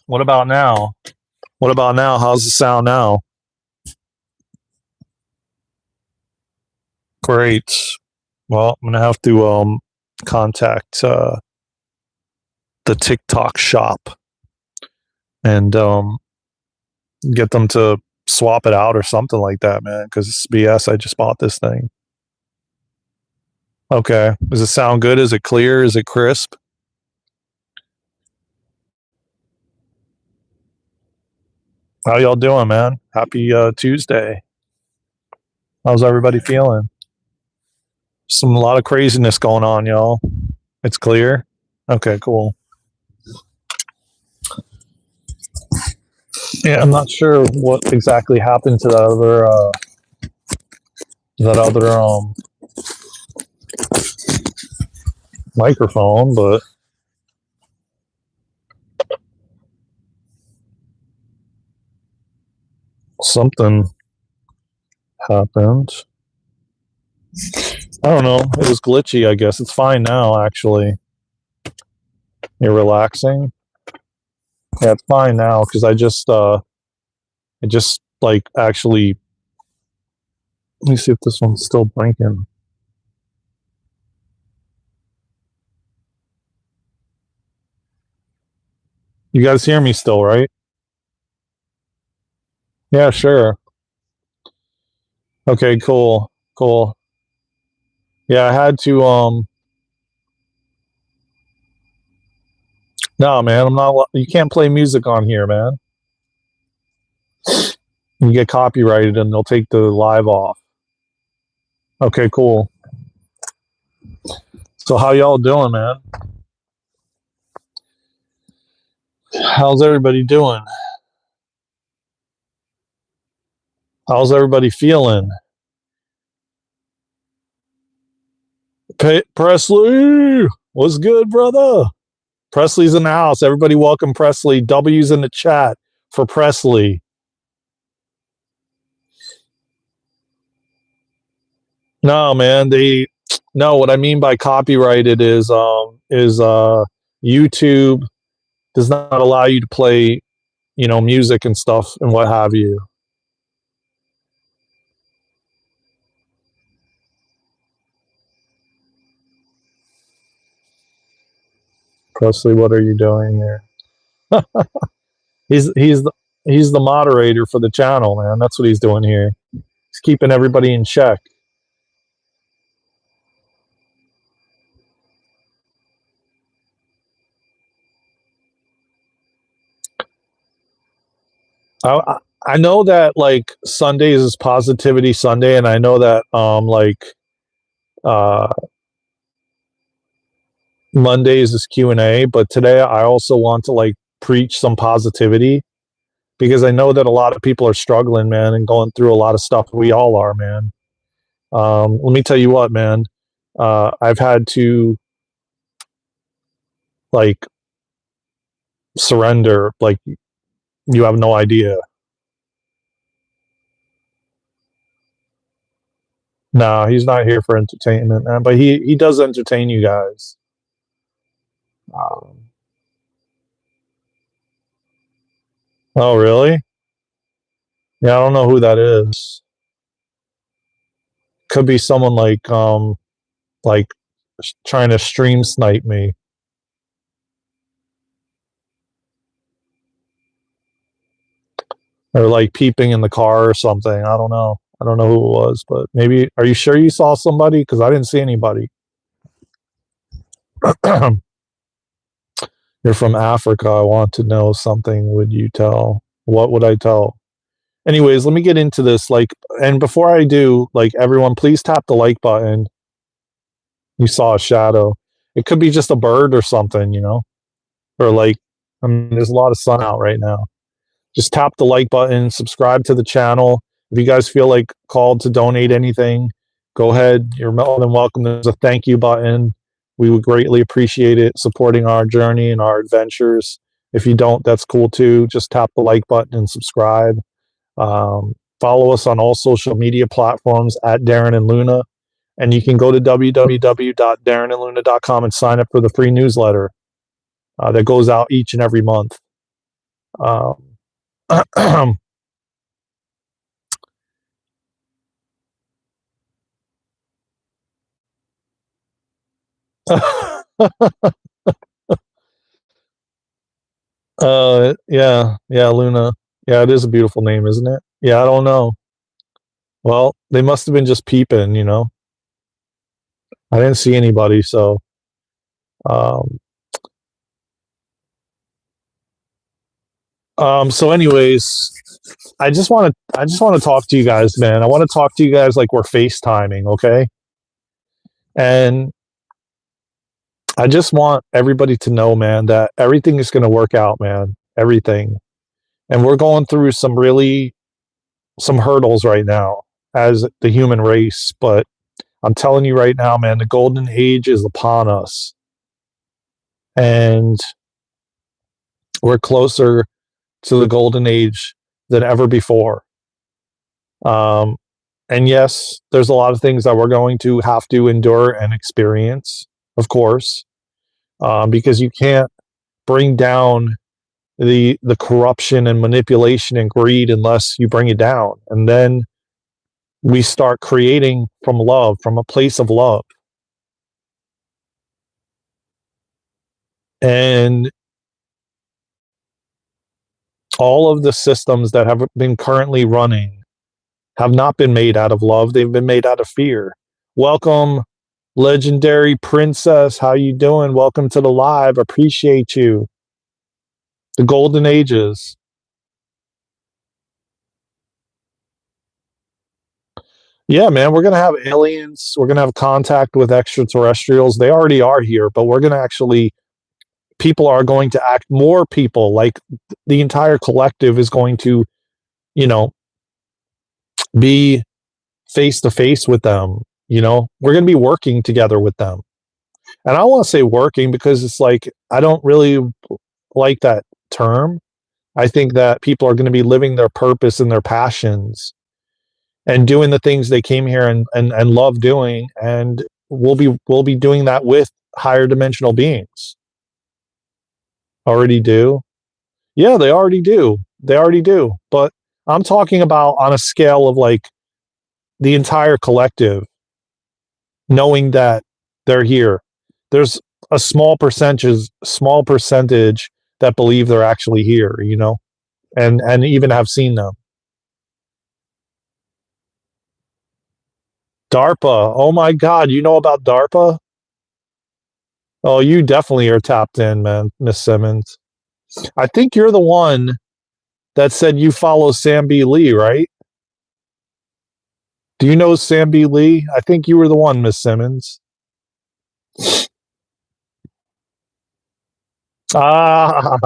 What about now? What about now? How's the sound now? Great. Well, I'm gonna have to contact the TikTok shop and get them to swap it out or something like that, man. Because it's BS. I just bought this thing. Okay. Does it sound good? Is it clear? Is it crisp? How y'all doing, man? Happy Tuesday. How's everybody feeling? A lot of craziness going on, y'all. It's clear? Okay, cool. Yeah, I'm not sure what exactly happened to that other microphone, but something happened. I don't know. It was glitchy, I guess. It's fine now, actually. You're relaxing? Yeah, it's fine now because I just like actually. Let me see if this one's still blinking. You guys hear me still, right? Yeah, sure. Okay, cool. Cool. Yeah, I had to no, man, I'm not you can't play music on here, man. You get copyrighted and they'll take the live off. Okay, cool. So how y'all doing, man? How's everybody doing? How's everybody feeling? Presley, what's good, brother? Presley's in the house. Everybody welcome Presley. W's in the chat for Presley. No, man, what I mean by copyrighted is YouTube does not allow you to play, music and stuff and what have you. Presley, what are you doing here? he's the moderator for the channel, man. That's what he's doing here. He's keeping everybody in check. I know that like Sundays is Positivity Sunday, and I know that Mondays is Q&A, but today I also want to like preach some positivity because I know that a lot of people are struggling, man, and going through a lot of stuff. We all are, man. Let me tell you what, man. I've had to like surrender, like you have no idea. No, he's not here for entertainment, man, but he does entertain you guys. Oh, really? Yeah, I don't know who that is. Could be someone like trying to stream snipe me. Or like peeping in the car or something. I don't know. I don't know who it was, but maybe. Are you sure you saw somebody? Because I didn't see anybody. You're from Africa. I want to know something. Would you tell? What would I tell? Anyways, let me get into this. And before I do, everyone, please tap the like button. You saw a shadow. It could be just a bird or something, or there's a lot of sun out right now. Just tap the like button, subscribe to the channel. If you guys feel like called to donate anything, go ahead. You're more than welcome. There's a thank you button. We would greatly appreciate it, supporting our journey and our adventures. If you don't, that's cool too. Just tap the like button and subscribe. Follow us on all social media platforms at Daren and Luna. And you can go to www.darenandluna.com and sign up for the free newsletter that goes out each and every month. Um, yeah, yeah, Luna. Yeah, it is a beautiful name, isn't it? Yeah, I don't know. Well, they must have been just peeping, you know. I didn't see anybody, so um, so anyways, I just want to talk to you guys, man. I want to talk to you guys like we're FaceTiming, okay? And I just want everybody to know, man, that everything is going to work out, man. Everything. And we're going through some hurdles right now as the human race, but I'm telling you right now, man, the golden age is upon us. And we're closer to the golden age than ever before. Um, and yes, there's a lot of things that we're going to have to endure and experience, of course, because you can't bring down the corruption and manipulation and greed unless you bring it down. And then we start creating from love, from a place of love. And all of the systems that have been currently running have not been made out of love. They've been made out of fear. Welcome, legendary princess. How you doing? Welcome to the live. Appreciate you. The golden ages. Yeah, man, we're going to have aliens. We're going to have contact with extraterrestrials. They already are here, but we're going to actually, people are going to act, more people, like the entire collective is going to, you know, be face to face with them. You know, we're going to be working together with them. And I don't want to say working because it's like, I don't really like that term. I think that people are going to be living their purpose and their passions and doing the things they came here and love doing. And we'll be doing that with higher dimensional beings. Already do. Yeah, they already do. They already do. But I'm talking about on a scale of like the entire collective, knowing that they're here. There's a small percentage that believe they're actually here, you know, and even have seen them. DARPA. Oh my God, you know about DARPA? Oh, you definitely are tapped in, man, Miss Simmons. I think you're the one that said you follow Sam B. Lee, right? Do you know Sam B. Lee? I think you were the one, Miss Simmons. Ah,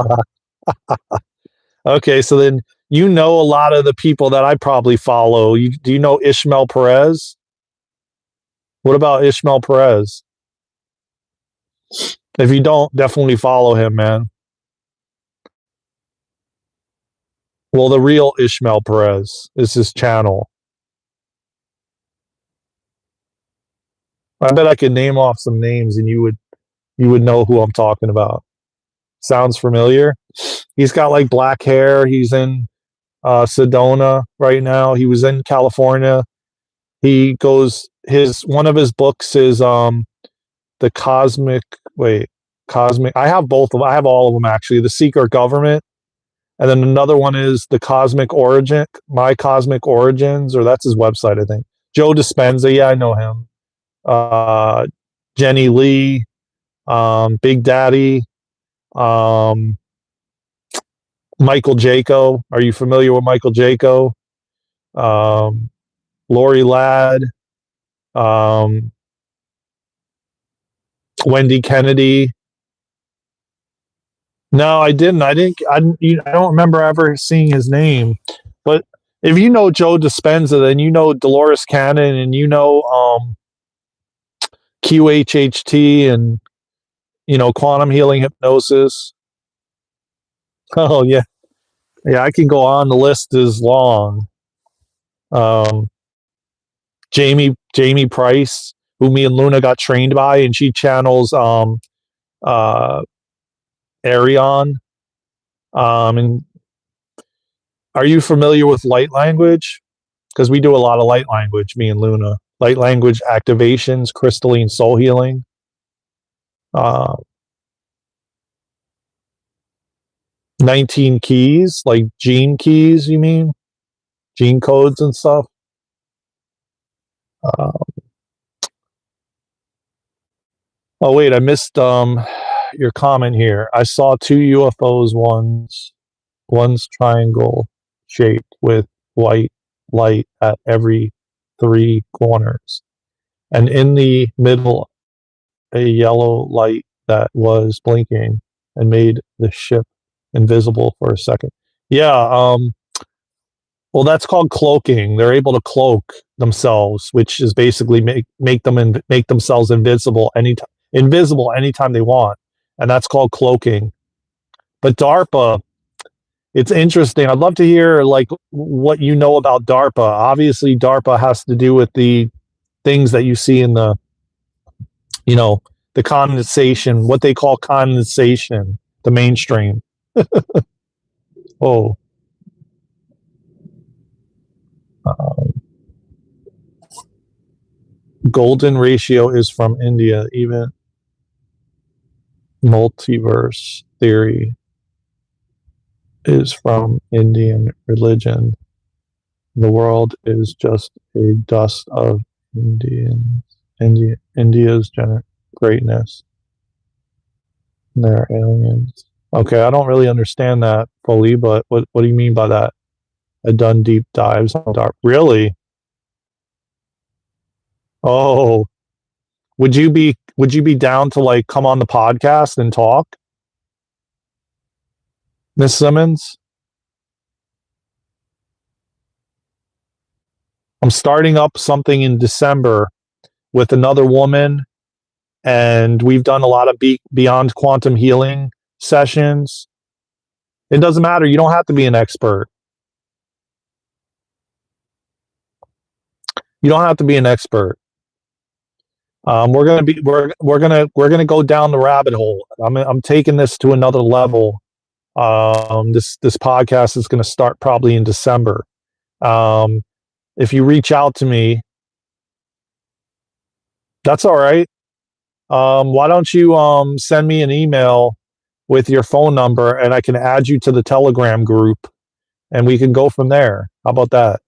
okay. So then you know a lot of the people that I probably follow. Do you know Ishmael Perez? What about Ishmael Perez? If you don't, definitely follow him, man. Well, the real Ishmael Perez is his channel. I bet I could name off some names and you would know who I'm talking about. Sounds familiar? He's got like black hair. He's in Sedona right now. He was in California. He goes his one of his books is the cosmic wait cosmic. I have both of them. I have all of them actually. The Secret Government, and then another one is the Cosmic Origin, My Cosmic Origins, or that's his website I think. Joe Dispenza, yeah, I know him. Uh, Jenny Lee, Big Daddy, um, Michael Jaco. Are you familiar with Michael Jaco? Um, Lori Ladd, um, Wendy Kennedy. No, I didn't. I don't remember ever seeing his name. But if you know Joe Dispenza, then you know Dolores Cannon, and you know QHHT, and you know quantum healing hypnosis. Oh yeah, yeah. I can go on. The list is long. Um, Jamie Price, who me and Luna got trained by, and she channels uh Arion. And Are you familiar with light language? Because we do a lot of light language, me and Luna. Light language activations, crystalline soul healing. 19 keys, like gene keys, you mean? Gene codes and stuff? Uh, oh, wait, I missed your comment here. I saw 2 UFOs, one's triangle shaped with white light at every 3 corners. And in the middle, a yellow light that was blinking and made the ship invisible for a second. Yeah, well, that's called cloaking. They're able to cloak themselves, which is basically make themselves invisible anytime they want, and that's called cloaking. But DARPA, it's interesting. I'd love to hear like what you know about DARPA. Obviously, DARPA has to do with the things that you see in the, the condensation, what they call condensation, the mainstream. Oh. Golden ratio is from India. Even multiverse theory is from Indian religion. The world is just a dust of India's greatness. They're aliens. Okay, I don't really understand that fully, but what do you mean by that? I've done deep dives on dark. Really? Oh, would you be down to like come on the podcast and talk, Miss Simmons? I'm starting up something in December with another woman, and we've done a lot of beyond quantum healing sessions. It doesn't matter. You don't have to be an expert. You don't have to be an expert. We're gonna go down the rabbit hole. I'm taking this to another level. This podcast is going to start probably in December. If you reach out to me, that's all right. Why don't you send me an email with your phone number, and I can add you to the Telegram group, and we can go from there. How about that?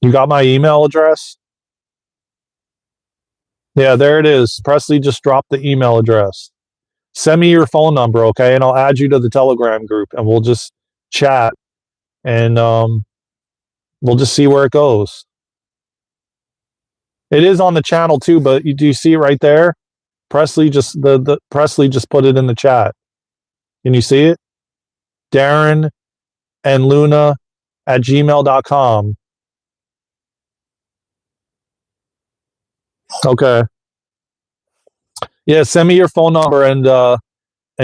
You got my email address? Yeah, there it is. Presley just dropped the email address. Send me your phone number, okay? And I'll add you to the Telegram group, and we'll just chat, and we'll just see where it goes. It is on the channel too, but do you see it right there? Presley just Presley just put it in the chat. Can you see it? Daren and Luna at gmail.com. Okay. Yeah, send me your phone number and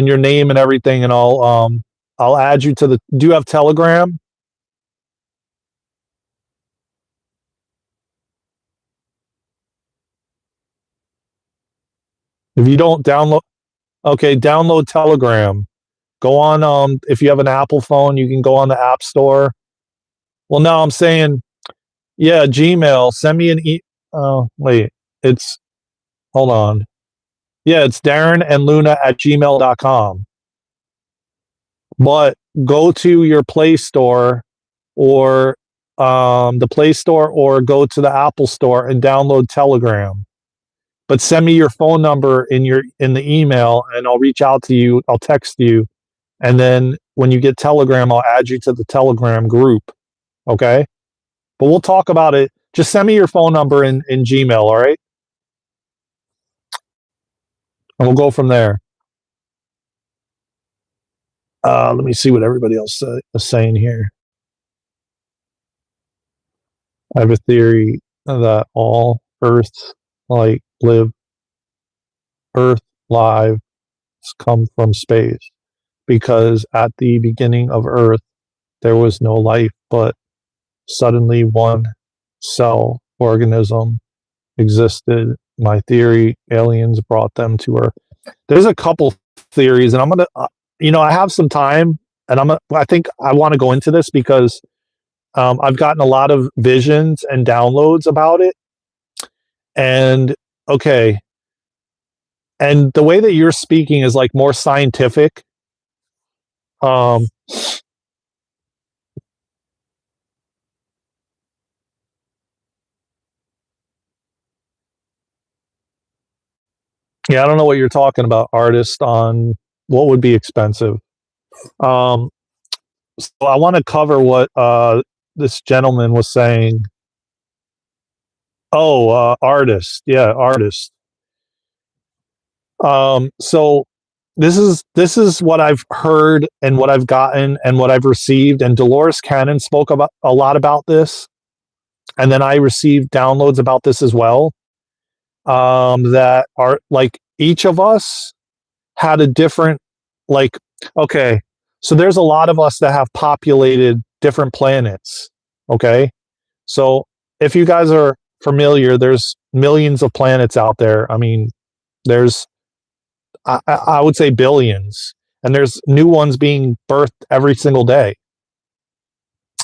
your name and everything, and I'll add you to the. Do you have Telegram? If you don't download, okay, download Telegram. Go on. If you have an Apple phone, you can go on the App Store. Well, no, I'm saying, yeah, Gmail. Send me an Oh, wait. It's hold on. Yeah, it's Daren and Luna at gmail.com. But go to your Play Store or the Play Store, or go to the Apple Store and download Telegram. But send me your phone number in the email, and I'll reach out to you. I'll text you, and then when you get Telegram, I'll add you to the Telegram group. Okay? But we'll talk about it. Just send me your phone number in Gmail, all right? And we'll go from there. Let me see what everybody else is saying here. I have a theory that all Earth lives come from space, because at the beginning of Earth there was no life, but suddenly one cell organism existed. My theory: aliens brought them to Earth. There's a couple theories, and I'm gonna, I have some time, and I think I want to go into this because I've gotten a lot of visions and downloads about it, and okay, and the way that you're speaking is like more scientific. Um, yeah, I don't know what you're talking about. Artist on what would be expensive. Um, so I want to cover what this gentleman was saying. Oh, artist. Yeah, artist. So this is what I've heard and what I've gotten and what I've received. And Dolores Cannon spoke about a lot about this, and then I received downloads about this as well. That are like each of us had a different, like, okay, so there's a lot of us that have populated different planets. Okay, so if you guys are familiar, there's millions of planets out there. I mean, there's I would say billions, and there's new ones being birthed every single day.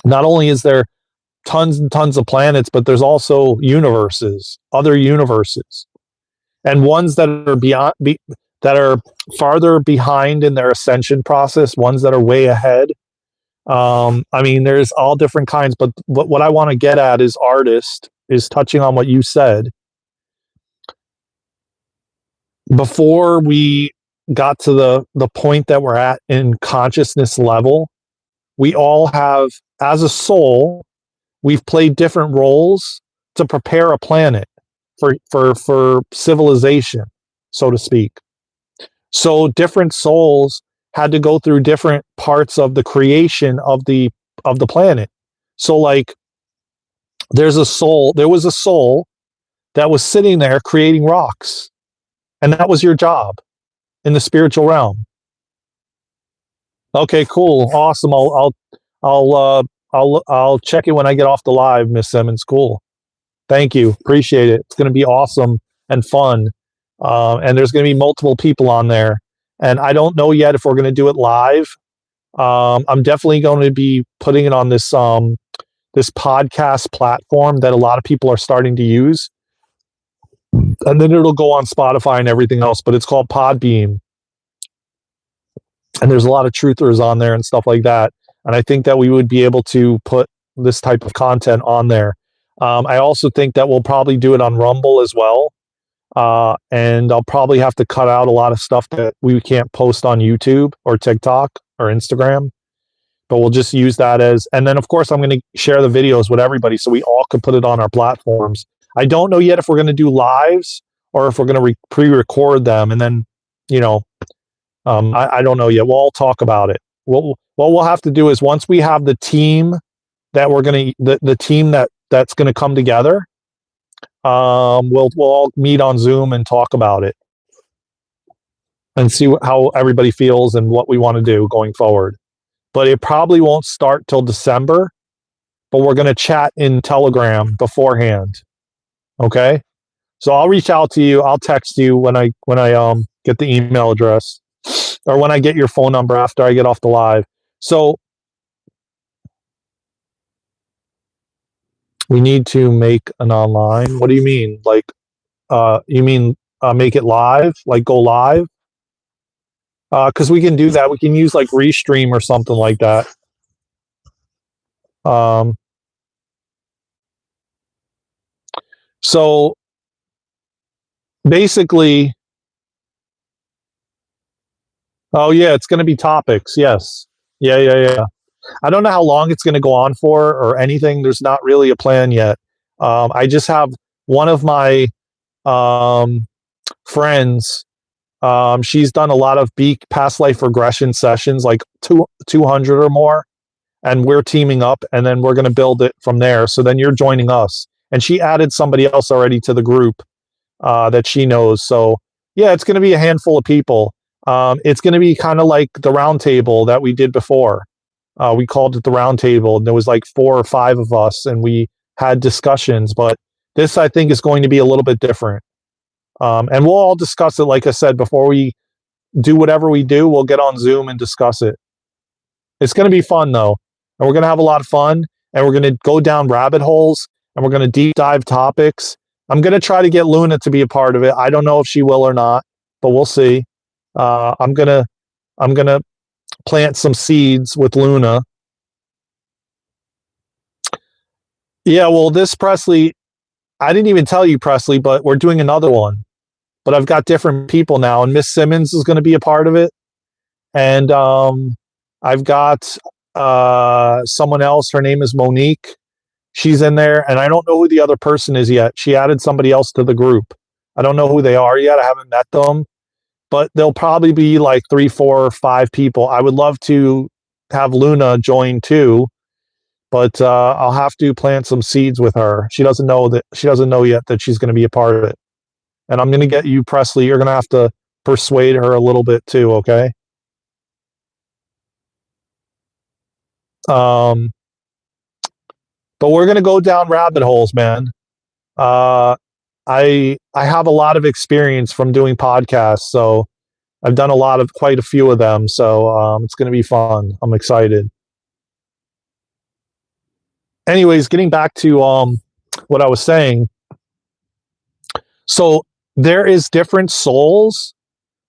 Not only is there tons and tons of planets, but there's also universes, other universes, and ones that are that are farther behind in their ascension process, ones that are way ahead. I mean, there's all different kinds, but what I want to get at is artist is touching on what you said before we got to the point that we're at in consciousness level. We all have, as a soul, we've played different roles to prepare a planet for civilization, so to speak. So different souls had to go through different parts of the creation of the planet. So like there was a soul that was sitting there creating rocks. And that was your job in the spiritual realm. Okay, cool. Awesome. I'll check it when I get off the live, Miss Simmons. Cool. Thank you. Appreciate it. It's going to be awesome and fun. And there's going to be multiple people on there. And I don't know yet if we're going to do it live. I'm definitely going to be putting it on this podcast platform that a lot of people are starting to use. And then it'll go on Spotify and everything else, but it's called Podbeam. And there's a lot of truthers on there and stuff like that. And I think that we would be able to put this type of content on there. I also think that we'll probably do it on Rumble as well. And I'll probably have to cut out a lot of stuff that we can't post on YouTube or TikTok or Instagram. But we'll just use that as, and then of course I'm going to share the videos with everybody so we all can put it on our platforms. I don't know yet if we're going to do lives or if we're going to pre-record them, and then, I don't know yet. We'll all talk about it. What we'll have to do is once we have the team that we're going to, the team that's going to come together, we'll all meet on Zoom and talk about it and see how everybody feels and what we want to do going forward. But it probably won't start till December, but we're going to chat in Telegram beforehand. Okay. So I'll reach out to you. I'll text you when I get the email address, or when I get your phone number after I get off the live. So we need to make an online. What do you mean? Like, you mean make it live? Like go live? Because we can do that. We can use like Restream or something like that. So basically, oh yeah, it's going to be topics. Yes. Yeah. I don't know how long it's going to go on for or anything. There's not really a plan yet. I just have one of my friends. She's done a lot of past life regression sessions, like 200 or more. And we're teaming up, and then we're going to build it from there. So then you're joining us. And she added somebody else already to the group that she knows. So yeah, it's going to be a handful of people. It's going to be kind of like the round table that we did before. We called it the round table, and there was like 4 or 5 of us, and we had discussions. But this, I think, is going to be a little bit different. And we'll all discuss it, like I said, before we do whatever we do, we'll get on Zoom and discuss it. It's going to be fun though, and we're going to have a lot of fun, and we're going to go down rabbit holes, and we're going to deep dive topics. I'm going to try to get Luna to be a part of it. I don't know if she will or not, but we'll see. I'm gonna plant some seeds with Luna. Yeah, well, this Presley, I didn't even tell you, Presley, but we're doing another one. But I've got different people now, and Miss Simmons is going to be a part of it, and I've got someone else. Her name is Monique. She's in there, and I don't know who the other person is yet. She added somebody else to the group. I don't know who they are yet. I haven't met them, but there'll probably be like 3, 4, 5 people. I would love to have Luna join too, but I'll have to plant some seeds with her. She doesn't know yet that she's going to be a part of it. And I'm going to get you, Presley. You're going to have to persuade her a little bit too, okay? But we're going to go down rabbit holes, man. I have a lot of experience from doing podcasts, so I've done quite a few of them. So it's going to be fun. I'm excited. Anyways, getting back to what I was saying. So there is different souls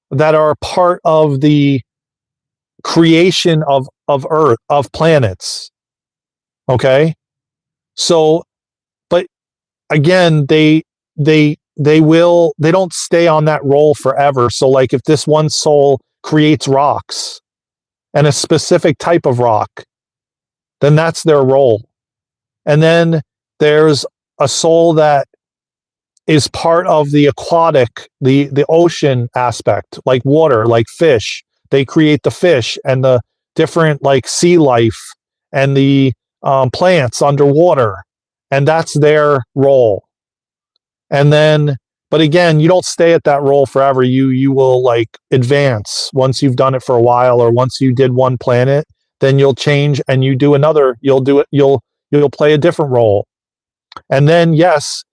that are part of the creation of Earth, of planets. Okay? So, but again, they don't stay on that role forever. So like if this one soul creates rocks and a specific type of rock, then that's their role. And then there's a soul that is part of the aquatic, the ocean aspect, like water, like fish. They create the fish and the different like sea life and the plants underwater, and that's their role. And then, but again, you don't stay at that role forever. You will like advance once you've done it for a while, or once you did one planet, then you'll change and you do another. You'll play a different role. And then, yes,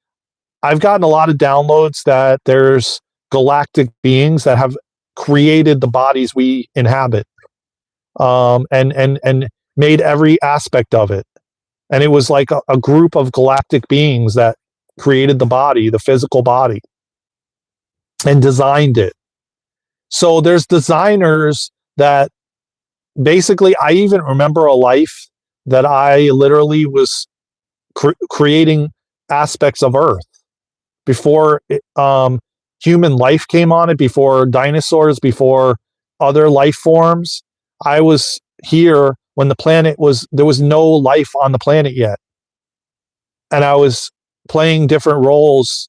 I've gotten a lot of downloads that there's galactic beings that have created the bodies we inhabit, and made every aspect of it. And it was like a group of galactic beings that created the body, the physical body, and designed it. So there's designers that basically, I even remember a life that I literally was creating aspects of Earth before human life came on it, before dinosaurs, before other life forms. I was here when there was no life on the planet yet. And I was playing different roles,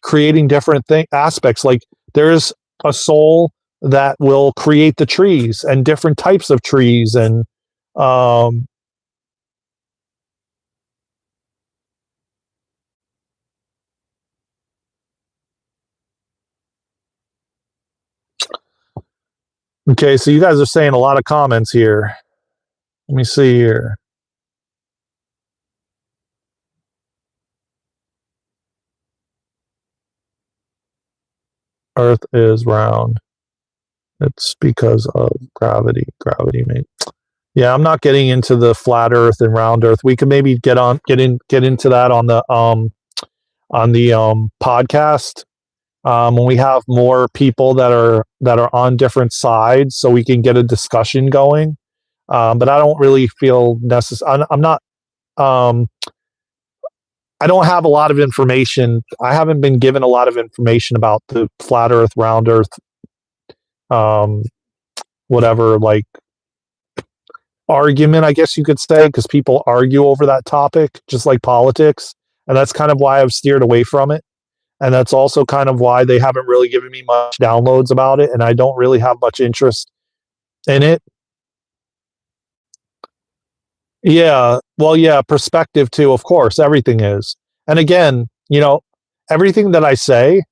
creating different aspects. Like there's a soul that will create the trees and different types of trees. And okay, so you guys are saying a lot of comments here. Let me see here. Earth is round. It's because of gravity. Gravity made. Yeah, I'm not getting into the flat Earth and round Earth. We could maybe get into that on the podcast when we have more people that are on different sides, so we can get a discussion going. But I don't really feel necessary. I'm not. I don't have a lot of information. I haven't been given a lot of information about the flat Earth, round Earth, whatever, like argument, I guess you could say, because people argue over that topic, just like politics. And that's kind of why I've steered away from it. And that's also kind of why they haven't really given me much downloads about it. And I don't really have much interest in it. Yeah. Well, yeah, perspective too, of course, everything is. And again, everything that I say,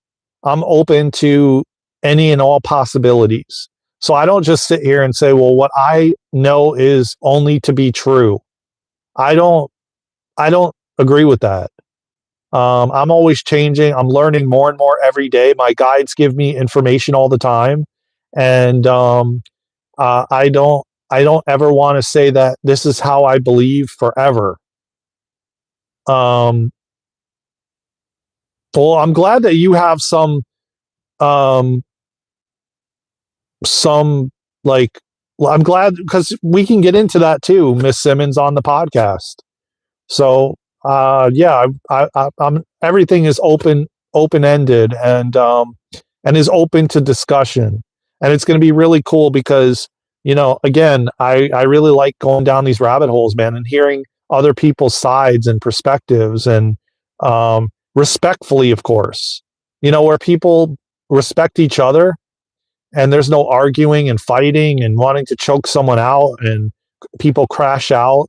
I'm open to any and all possibilities. So I don't just sit here and say, well, what I know is only to be true. I don't agree with that. I'm always changing. I'm learning more and more every day. My guides give me information all the time. And I don't ever want to say that this is how I believe forever. Um, well, I'm glad that you have um, some like. Well, I'm glad because we can get into that too, Miss Simmons, on the podcast. So, yeah, I'm everything is open ended, and is open to discussion, and it's going to be really cool because again, I really like going down these rabbit holes, man, and hearing other people's sides and perspectives, and respectfully, of course, where people respect each other, and there's no arguing and fighting and wanting to choke someone out and people crash out.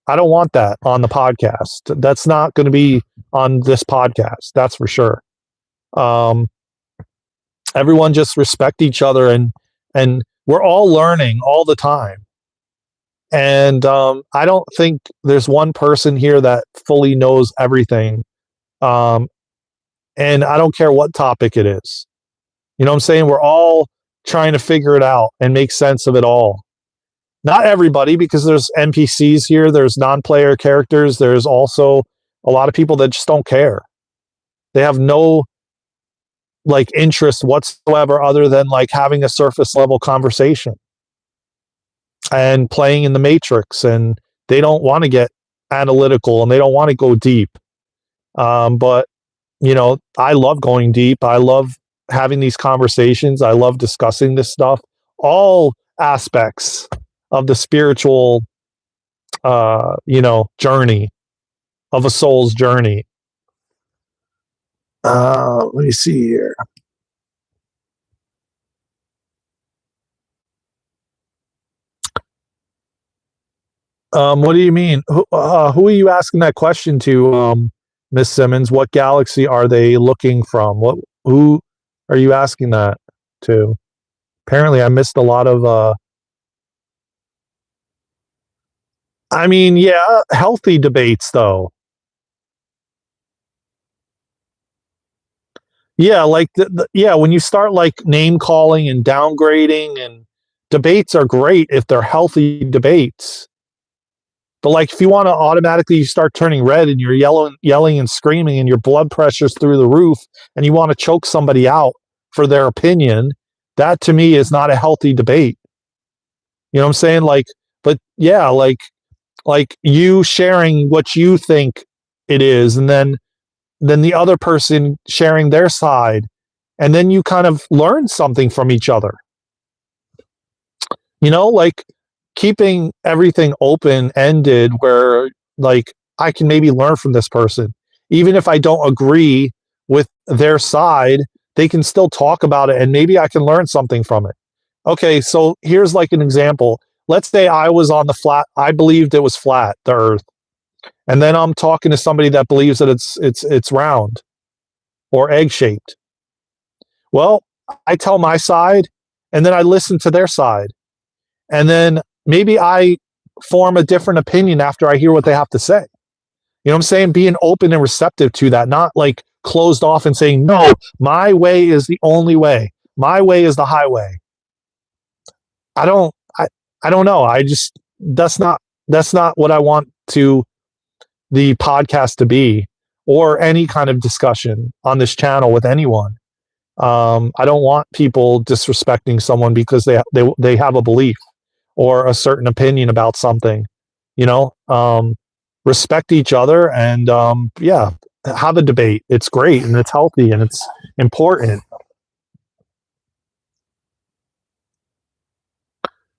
I don't want that on the podcast. That's not going to be on this podcast. That's for sure. Um, Everyone just respect each other, and we're all learning all the time. And I don't think there's one person here that fully knows everything. Um, and I don't care what topic it is. You know what I'm saying? We're all trying to figure it out and make sense of it all. Not everybody, because there's NPCs here, there's non-player characters, there's also a lot of people that just don't care. They have no interest whatsoever other than having a surface level conversation and playing in the matrix, and they don't want to get analytical and they don't want to go deep. But I love going deep. I love having these conversations. I love discussing this stuff, all aspects of the spiritual journey, of a soul's journey. Let me see here. What do you mean? Who are you asking that question to, Miss Simmons? What galaxy are they looking from? Who are you asking that to? Apparently, I missed a lot of. I mean, yeah, healthy debates though. Yeah, yeah, when you start name calling and downgrading, and debates are great if they're healthy debates. But if you want to automatically start turning red and you're yelling and screaming and your blood pressure's through the roof and you want to choke somebody out for their opinion, that to me is not a healthy debate. You know what I'm saying? But yeah, you sharing what you think it is, and then the other person sharing their side, and then you kind of learn something from each other. Keeping everything open ended, where I can maybe learn from this person, even if I don't agree with their side. They can still talk about it, and maybe I can learn something from it. Okay, so here's an example. Let's say I was on the flat. I believed it was flat, the Earth, and then I'm talking to somebody that believes that it's round or egg shaped. Well, I tell my side, and then I listen to their side, and then maybe I form a different opinion after I hear what they have to say. You know what I'm saying? Being open and receptive to that, not closed off and saying, no, my way is the only way. My way is the highway. I don't know. That's not what I want the podcast to be, or any kind of discussion on this channel with anyone. I don't want people disrespecting someone because they have a belief or a certain opinion about something. Respect each other, and yeah, have a debate. It's great and it's healthy and it's important.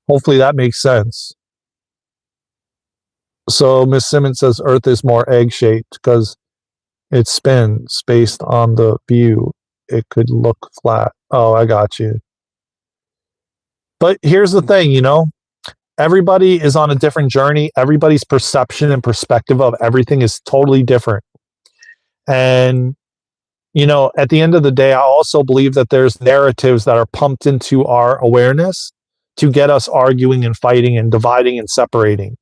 Hopefully that makes sense. So Miss Simmons says Earth is more egg shaped because it spins based on the view. It could look flat. Oh, I got you. But here's the thing, everybody is on a different journey. Everybody's perception and perspective of everything is totally different. And, at the end of the day, I also believe that there's narratives that are pumped into our awareness to get us arguing and fighting and dividing and separating.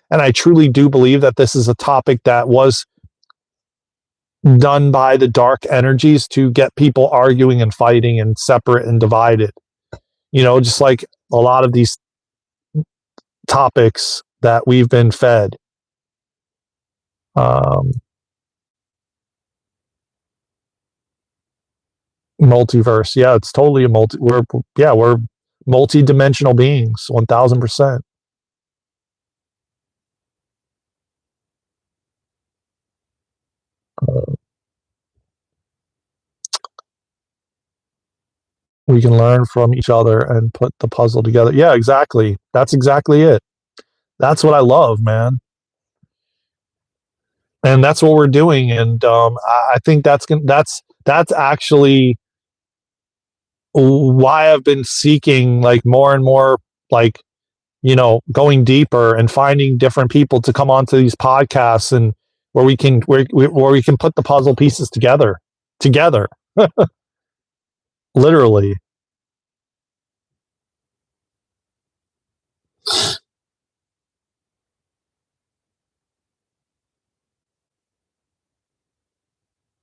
And I truly do believe that this is a topic that was done by the dark energies to get people arguing and fighting and separate and divided. just like a lot of these topics that we've been fed. Multiverse. Yeah, it's totally we're multi-dimensional beings, 1000%. We can learn from each other and put the puzzle together. Yeah, exactly. That's exactly it. That's what I love, man. And that's what we're doing. And I think that's actually why I've been seeking like more and more, like, going deeper and finding different people to come onto these podcasts, and where we can put the puzzle pieces together, literally.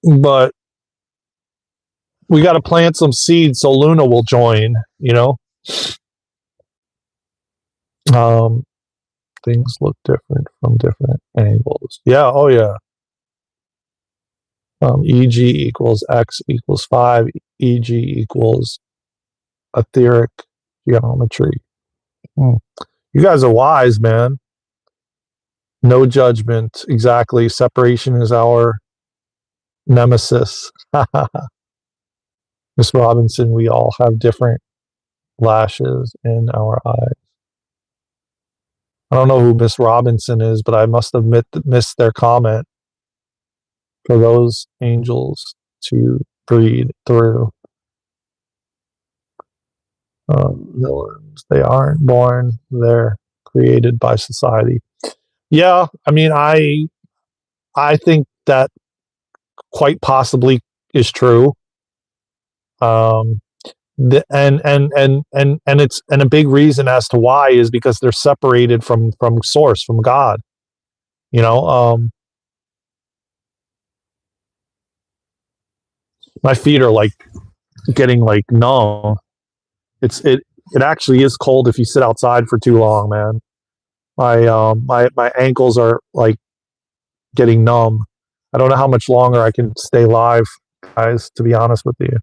But we got to plant some seeds so Luna will join. Um, things look different from different angles. Yeah. Oh yeah. EG equals X equals 5. EG equals etheric geometry. You guys are wise, man. No judgment. Exactly. Separation is our nemesis. Miss Robinson, we all have different lashes in our eyes. I don't know who Miss Robinson is, but I must have missed their comment. For those angels to breed through. Villains, they aren't born, they're created by society. Yeah, I mean, I think that quite possibly is true. And it's, and a big reason as to why is because they're separated from source, from God. My feet are like getting like numb. It actually is cold if you sit outside for too long, man. My ankles are like getting numb. I don't know how much longer I can stay live, guys, to be honest with you.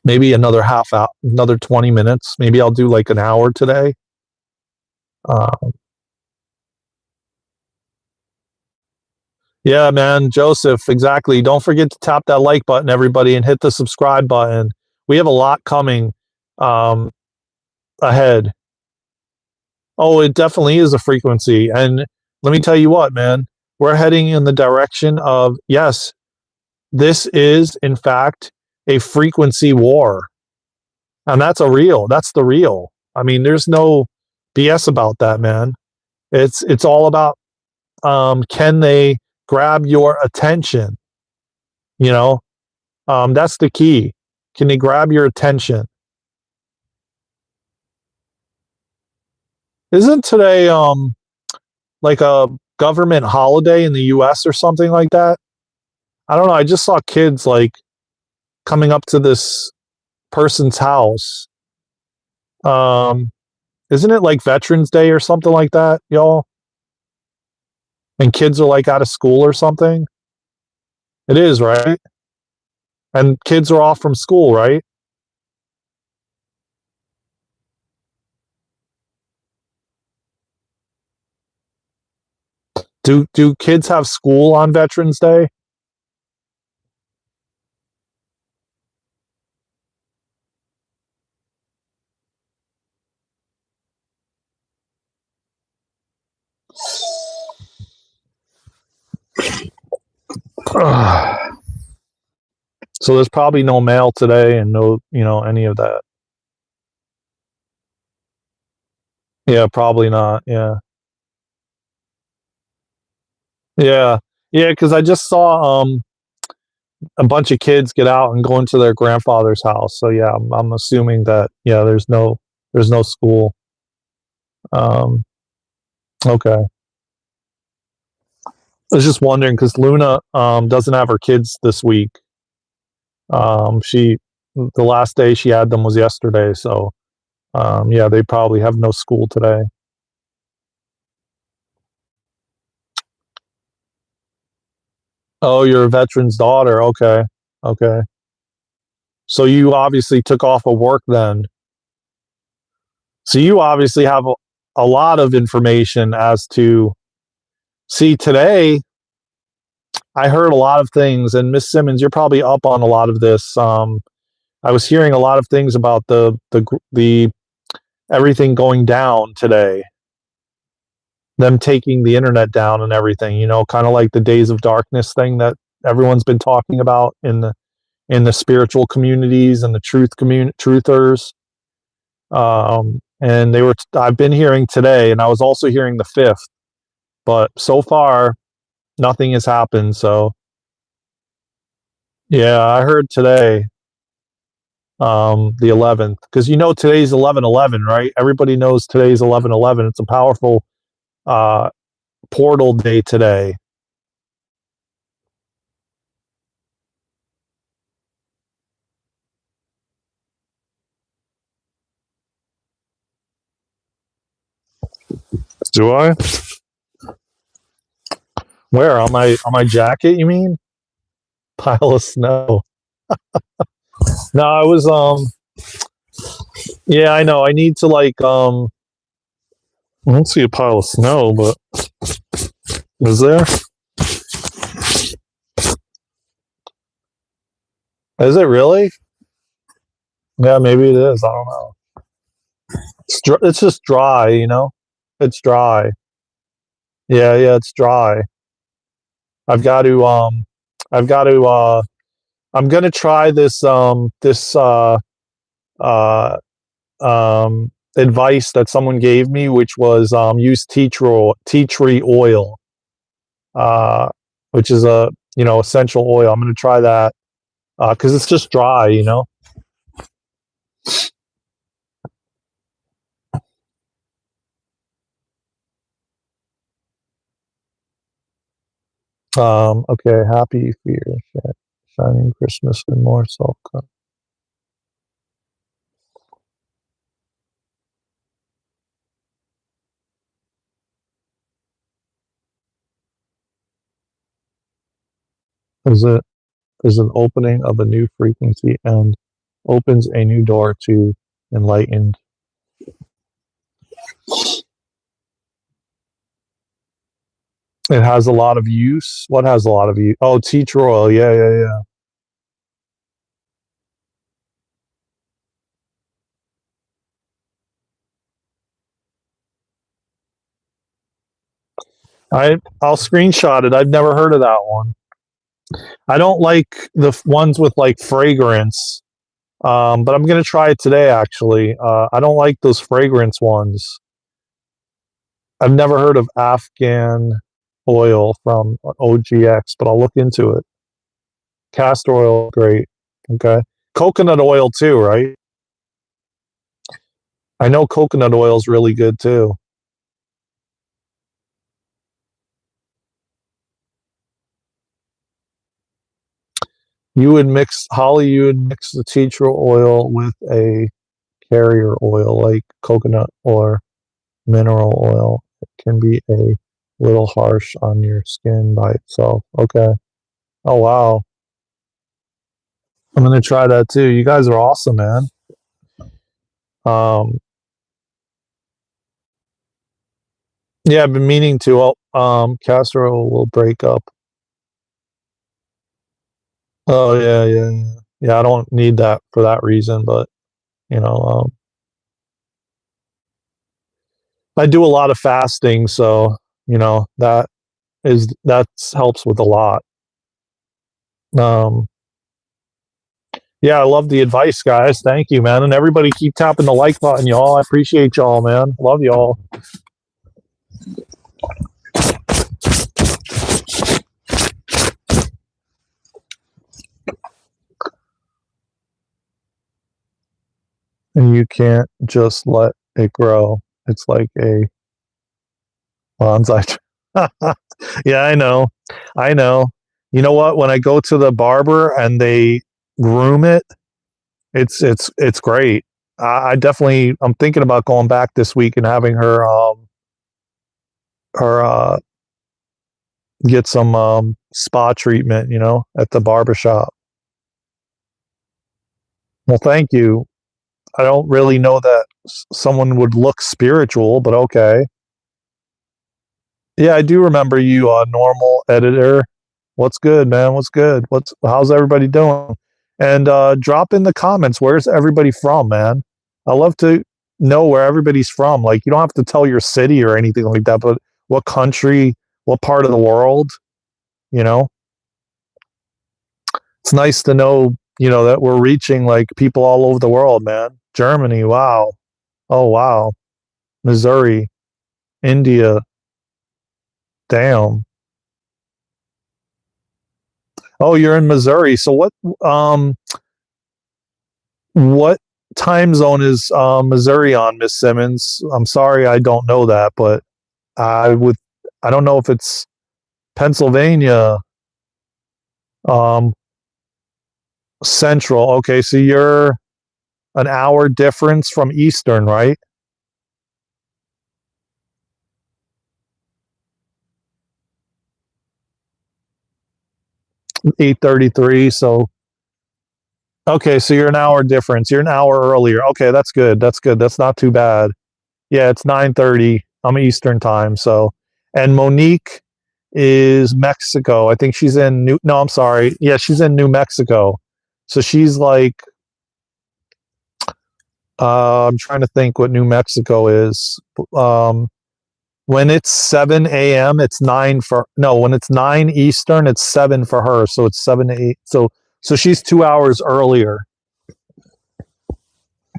Maybe another half hour, another 20 minutes. Maybe I'll do like an hour today. Yeah, man, Joseph, exactly. Don't forget to tap that like button, everybody, and hit the subscribe button. We have a lot coming ahead. Oh, it definitely is a frequency. And let me tell you what, man, we're heading in the direction of, yes, this is, in fact, a frequency war. And that's the real. I mean, there's no BS about that, man. It's all about, can they grab your attention? That's the key. Can they grab your attention? Isn't today like a government holiday in the US or something like that? I don't know. I just saw kids like coming up to this person's house. Isn't it like Veterans Day or something like that, y'all? And kids are like out of school or something? It is, right? And kids are off from school, right? Do kids have school on Veterans Day? So there's probably no mail today and no, any of that. Yeah, probably not. Yeah. Yeah. Yeah, because I just saw a bunch of kids get out and go into their grandfather's house. So yeah, I'm assuming that, yeah, there's no school. Okay. I was just wondering because Luna doesn't have her kids this week. She the last day she had them was yesterday, so yeah, they probably have no school today. Oh, you're a veteran's daughter. Okay. Okay. So you obviously took off of work then. So you obviously have a lot of information as to see today. I heard a lot of things, and Miss Simmons, you're probably up on a lot of this. I was hearing a lot of things about the everything going down today, them taking the internet down and everything. You know, kind of like the days of darkness thing that everyone's been talking about in the spiritual communities and the truthers. And they were. I've been hearing today, and I was also hearing the fifth, but so far nothing has happened. So yeah, I heard today, the 11th, because you know today's 11/11, right? Everybody knows today's 11/11. It's a powerful uh, portal day today. Do I? Where on my jacket? You mean pile of snow? No, I was Yeah, I know. I need to like I don't see a pile of snow, but is there? Is it really? Yeah, maybe it is. I don't know. It's just dry, you know. It's dry. Yeah, yeah, it's dry. I've got to I've got to I'm gonna try this uh advice that someone gave me, which was use tea tree oil, uh, which is a essential oil. I'm gonna try that because it's just dry, you know. Okay, happy fear, shining Christmas, and more self. Is it is an opening of a new frequency and opens a new door to enlightened. It has a lot of use. What has a lot of use? Oh, tea tree oil. Yeah, yeah, yeah. I'll screenshot it. I've never heard of that one. I don't like the ones with like fragrance, but I'm gonna try it today. Actually, I don't like those fragrance ones. I've never heard of Afghan oil from OGX, but I'll look into it. Castor oil, great. Okay, coconut oil too, right? I know coconut oil is really good too. You would mix Holly. You would mix the tea tree oil with a carrier oil like coconut or mineral oil. It can be a little harsh on your skin by itself. Okay. Oh wow. I'm gonna try that too. You guys are awesome, man. Um, yeah, I've been meaning to. Castor oil will break up. Oh yeah, yeah, yeah. Yeah, I don't need that for that reason, but you know, I do a lot of fasting, so that helps with a lot. Um, yeah, I love the advice, guys. Thank you, man. And everybody keep tapping the like button, y'all. I appreciate y'all, man. Love y'all. And you can't just let it grow. It's like a bonsai. Yeah, I know. I know. You know what? When I go to the barber and groom it, it's great. I definitely, I'm thinking about going back this week and having her get some spa treatment, at the barbershop. Well, thank you. I don't really know that someone would look spiritual, but okay. Yeah, I do remember you, normal editor. What's good, man? What's good? How's everybody doing? And drop in the comments, where's everybody from, man? I love to know where everybody's from. Like, you don't have to tell your city or anything like that, but what country, what part of the world, you know? It's nice to know, that we're reaching like people all over the world, man. Germany, wow. Oh, wow. Missouri, India, damn. Oh, you're in Missouri. So what time zone is Missouri on, Miss Simmons? I'm sorry, I don't know that, but I would. I don't know if it's Pennsylvania um, Central. Okay, so you're an hour difference from Eastern, right? 8:33. So okay, so you're an hour difference. You're an hour earlier. Okay, that's good. That's good. That's not too bad. Yeah, it's 9:30. I'm Eastern time. So, and Monique is Mexico. I think she's in New. No, I'm sorry. Yeah, she's in New Mexico. So she's like, I'm trying to think what New Mexico is. Um, when it's 7 a.m., it's nine for no. When it's 9 Eastern, it's 7 for her. So it's 7 to 8. So she's 2 hours earlier.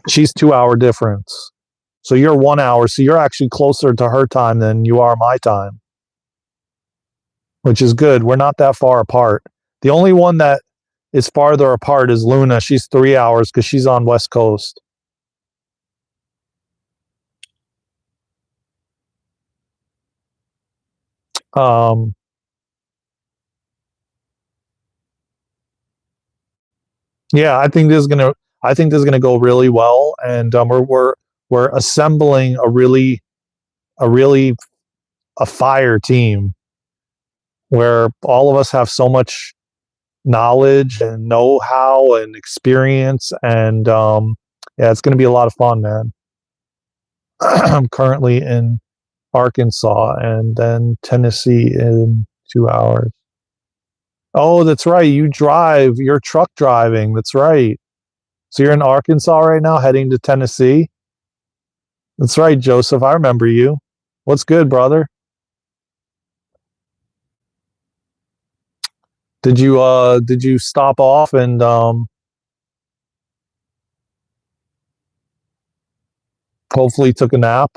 She's 2 hour difference. So you're 1 hour. So you're actually closer to her time than you are my time, which is good. We're not that far apart. The only one that is farther apart is Luna. She's 3 hours because she's on West Coast. Um, yeah, I think this is gonna go really well, and we're assembling a really a fire team where all of us have so much knowledge and know-how and experience, and yeah, it's gonna be a lot of fun, man. I'm currently in Arkansas and then Tennessee in 2 hours. Oh, that's right. You drive. You're truck driving. That's right. So you're in Arkansas right now, heading to Tennessee. That's right, Joseph. I remember you. What's good, brother? Did you stop off and hopefully took a nap?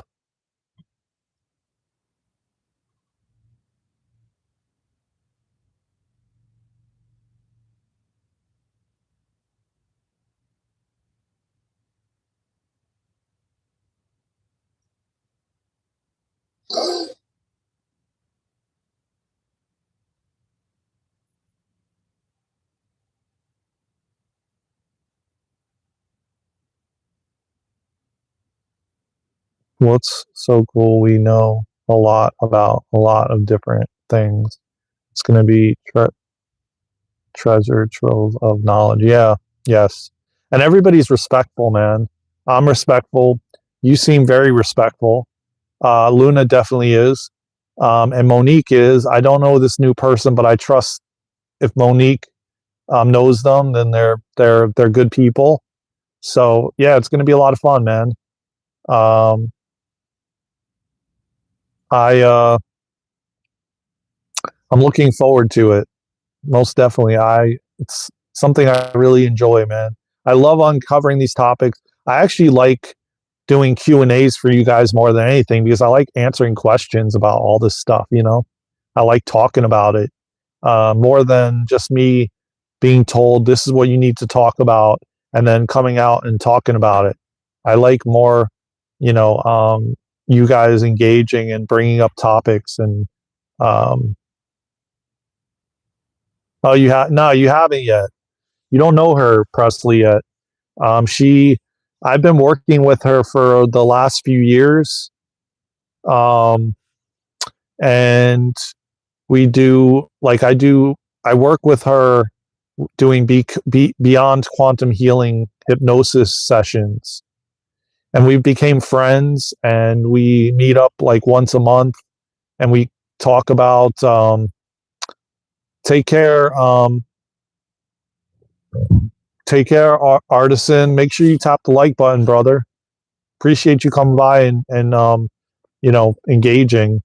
What's so cool? We know a lot about a lot of different things. It's going to be treasure trove of knowledge. Yeah, yes. And everybody's respectful, man. I'm respectful. You seem very respectful. Luna definitely is. And Monique is. I don't know this new person, but I trust if Monique knows them, then they're good people. So yeah, it's going to be a lot of fun, man. Um, I I'm looking forward to it. Most definitely. It's something I really enjoy, man. I love uncovering these topics. I actually like doing Q&As for you guys more than anything because I like answering questions about all this stuff, I like talking about it more than just me being told this is what you need to talk about and then coming out and talking about it. I like more, you know, um, you guys engaging and bringing up topics and um, oh, you have no, you haven't yet. You don't know her, Presley, yet. She, I've been working with her for the last few years, um, and we do like I work with her doing beyond quantum healing hypnosis sessions, and we became friends, and we meet up like once a month, and we talk about take care. Take care, artisan. Make sure you tap the like button, brother. Appreciate you coming by and engaging.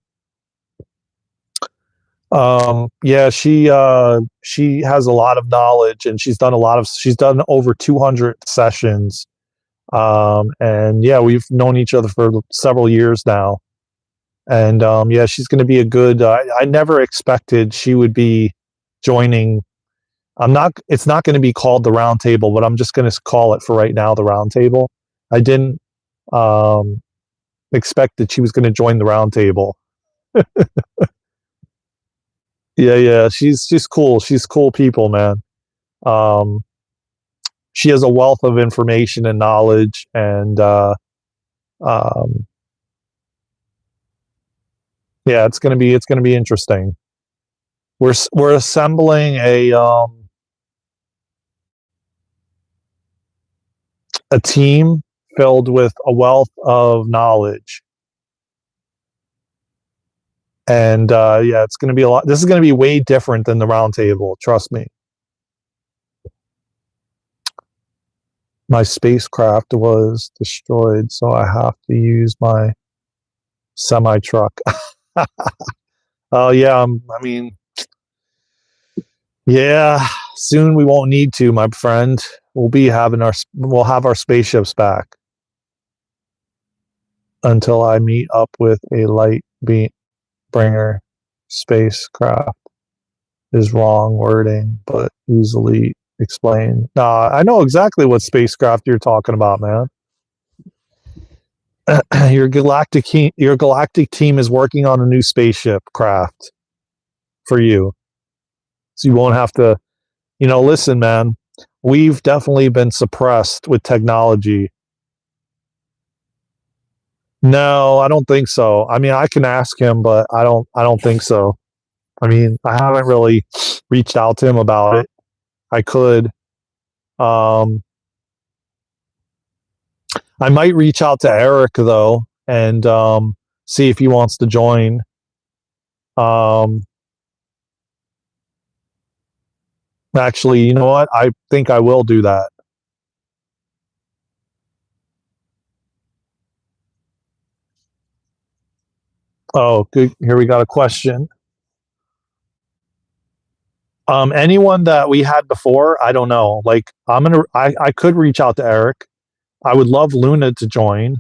Yeah, she has a lot of knowledge, and she's done over 200 sessions. And yeah, we've known each other for several years now. And yeah, she's going to be a good. I never expected she would be joining. I'm not. It's not going to be called the round table, but I'm just going to call it for right now the round table. I didn't um, expect that she was going to join the round table. Yeah. She's cool. She's cool people, man. Um, she has a wealth of information and knowledge, and um, yeah, it's gonna be interesting. We're assembling a team filled with a wealth of knowledge. And yeah, it's going to be a lot. This is going to be way different than the round table. Trust me. My spacecraft was destroyed, so I have to use my semi truck. Oh yeah, I mean, yeah. Soon we won't need to, my friend. We'll have our spaceships back until I meet up with a light beam bringer spacecraft. Is wrong wording, but easily explained. Nah, I know exactly what spacecraft you're talking about, man. Your galactic team is working on a new spaceship craft for you, so you won't have to. Listen, man. We've definitely been suppressed with technology. No, I don't think so. I mean, I can ask him, but I don't. I don't think so. I mean, I haven't really reached out to him about it. I could. Um, I might reach out to Eric though and see if he wants to join. Um, Actually, you know what? I think I will do that. Oh, good. Here we got a question. Anyone that we had before, I don't know. Like, I could reach out to Eric. I would love Luna to join.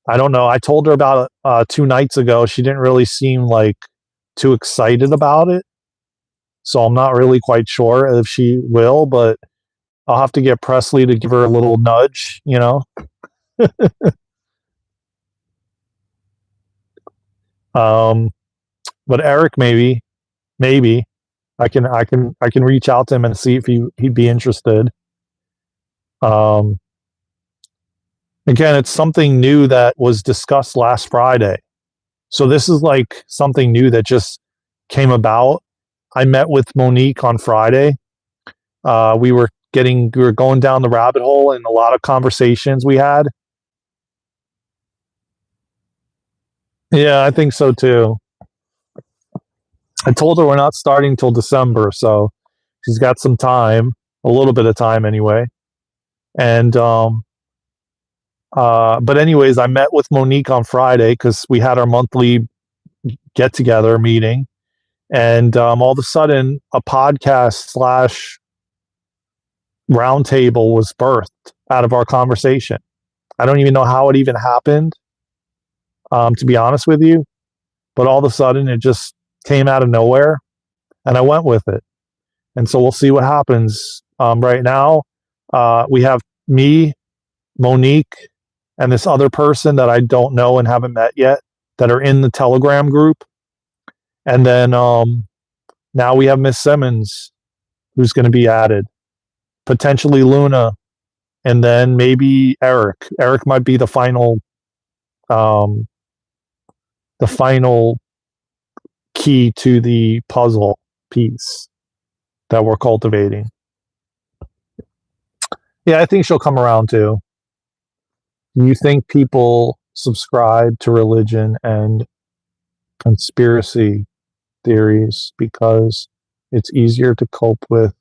I don't know. I told her about it 2 nights ago. She didn't really seem like too excited about it. So I'm not really quite sure if she will, but I'll have to get Presley to give her a little nudge. Um, but Eric, maybe I can reach out to him and see if he'd be interested. Um, Again, it's something new that was discussed last Friday. So this is like something new that just came about. I met with Monique on Friday. We were going down the rabbit hole in a lot of conversations we had. Yeah, I think so too. I told her we're not starting till December, so she's got some time, a little bit of time anyway. And but anyways, I met with Monique on Friday because we had our monthly get together meeting, and all of a sudden, a podcast slash roundtable was birthed out of our conversation. I don't even know how it even happened, to be honest with you, but all of a sudden it just came out of nowhere, and I went with it. And so we'll see what happens. Right now, we have me, Monique, and this other person that I don't know and haven't met yet that are in the Telegram group. And then now we have Miss Simmons, who's going to be added potentially Luna, and then maybe Eric. Eric might be um, the final key to the puzzle piece that we're cultivating. Yeah, I think she'll come around too. You think people subscribe to religion and conspiracy theories because it's easier to cope with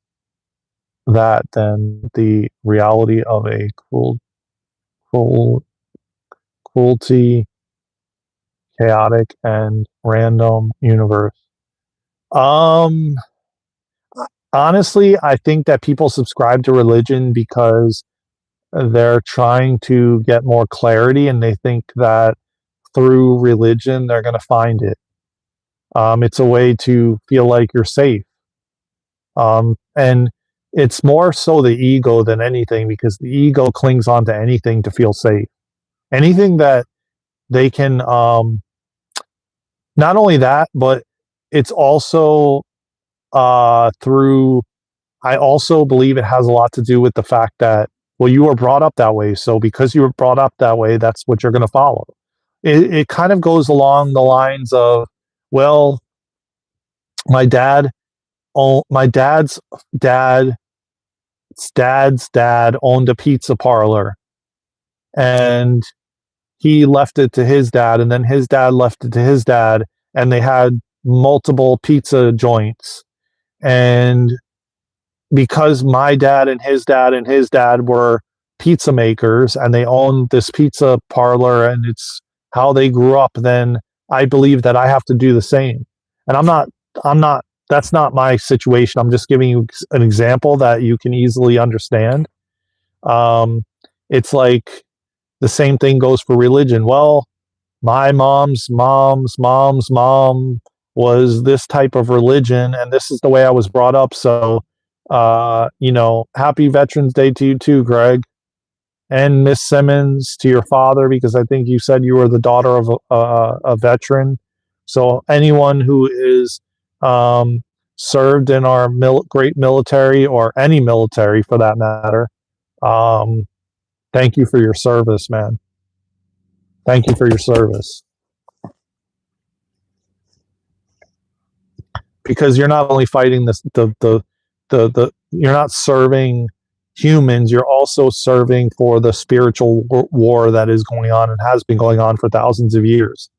that than the reality of a cruel, cruelty, chaotic, and random universe. Um, Honestly, I think that people subscribe to religion because they're trying to get more clarity, and they think that through religion they're going to find it. It's a way to feel like you're safe. And it's more so the ego than anything, because the ego clings on to anything to feel safe. Anything that they can, not only that, but it's also through, I also believe it has a lot to do with the fact that, well, you were brought up that way. So because you were brought up that way, that's what you're going to follow. It kind of goes along the lines of, well, my dad, my dad's dad owned a pizza parlor, and he left it to his dad, and then his dad left it to his dad, and they had multiple pizza joints. And because my dad and his dad were pizza makers, and they owned this pizza parlor, and it's how they grew up, then I believe that I have to do the same. And I'm not, that's not my situation. I'm just giving you an example that you can easily understand. Um, it's like the same thing goes for religion. Well, my mom's mom was this type of religion, and this is the way I was brought up. So, happy Veterans Day to you too, Greg. And Miss Simmons, to your father, because I think you said you were the daughter of a veteran. So anyone who is served in our great military, or any military for that matter, um, thank you for your service, man. Thank you for your service. Because you're not only fighting the you're not serving humans, you're also serving for the spiritual war that is going on and has been going on for thousands of years,